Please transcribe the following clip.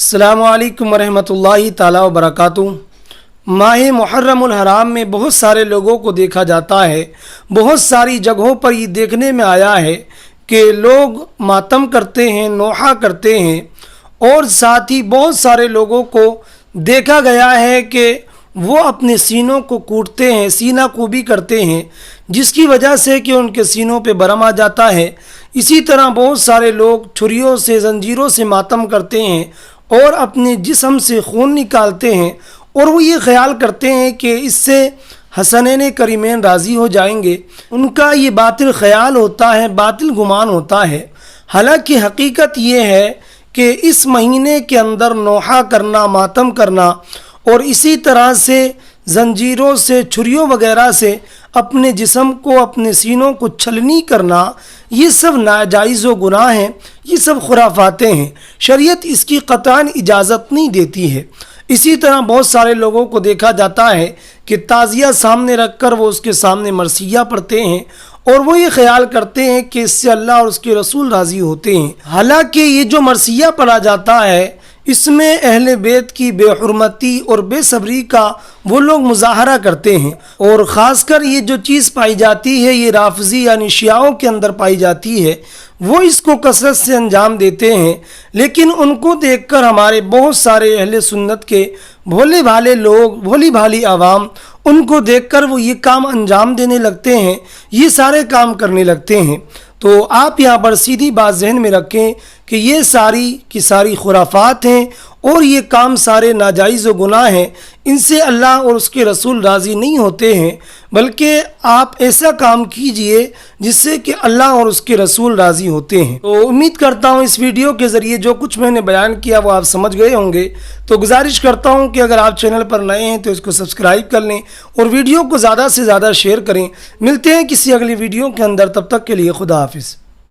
अस्सलामु अलैकुम वरहमतुल्लाहि ताला वबरकातुहू। माह मुहर्रम हराम में बहुत सारे लोगों को देखा जाता है। बहुत सारी जगहों पर ये देखने में आया है कि लोग मातम करते हैं, नोहा करते हैं और साथ ही बहुत सारे लोगों को देखा गया है कि वो अपने सीनों को कूटते हैं, सीना कूबी करते हैं, जिसकी वजह से कि उनके सीनों पे बरम आ जाता है। इसी तरह बहुत सारे लोग छुरियों से, जंजीरों से मातम करते हैं और अपने जिस्म से खून निकालते हैं और वो ये ख्याल करते हैं कि इससे हसनैन करीमैन राज़ी हो जाएंगे। उनका ये बातिल ख्याल होता है, बातिल गुमान होता है। हालांकि हकीकत ये है कि इस महीने के अंदर नोहा करना, मातम करना और इसी तरह से जंजीरों से, छुरियों वगैरह से अपने जिस्म को, अपने सीनों को छलनी करना, ये सब नाजायज़ व गुनाह हैं, ये सब खुराफातें हैं। शरीयत इसकी क़तअन इजाज़त नहीं देती है। इसी तरह बहुत सारे लोगों को देखा जाता है कि ताज़िया सामने रखकर वो उसके सामने मरसिया पढ़ते हैं और वो ये ख्याल करते हैं कि इससे अल्लाह और उसके रसूल राज़ी होते हैं। हालांकि ये जो मरसिया पढ़ा जाता है इसमें अहले बैत की बेहुरमती और बेसब्री का वो लोग मुजाहरा करते हैं और ख़ासकर ये जो चीज़ पाई जाती है, ये राफजी यानी शियाओं के अंदर पाई जाती है, वो इसको कसरत से अंजाम देते हैं। लेकिन उनको देखकर हमारे बहुत सारे अहले सुन्नत के भोले भाले लोग, भोली भाली आवाम, उनको देखकर वो ये काम अंजाम देने लगते हैं, ये सारे काम करने लगते हैं। तो आप यहाँ पर सीधी बात जहन में रखें कि ये सारी की सारी खुराफात हैं और ये काम सारे नाजायज़ व गुनाह हैं। इनसे अल्लाह और उसके रसूल राज़ी नहीं होते हैं, बल्कि आप ऐसा काम कीजिए जिससे कि अल्लाह और उसके रसूल राज़ी होते हैं। तो उम्मीद करता हूँ इस वीडियो के ज़रिए जो कुछ मैंने बयान किया वो आप समझ गए होंगे। तो गुजारिश करता हूँ कि अगर आप चैनल पर नए हैं तो इसको सब्सक्राइब कर लें और वीडियो को ज़्यादा से ज़्यादा शेयर करें। मिलते हैं किसी अगली वीडियो के अंदर, तब तक के लिए खुदा हाफिज़।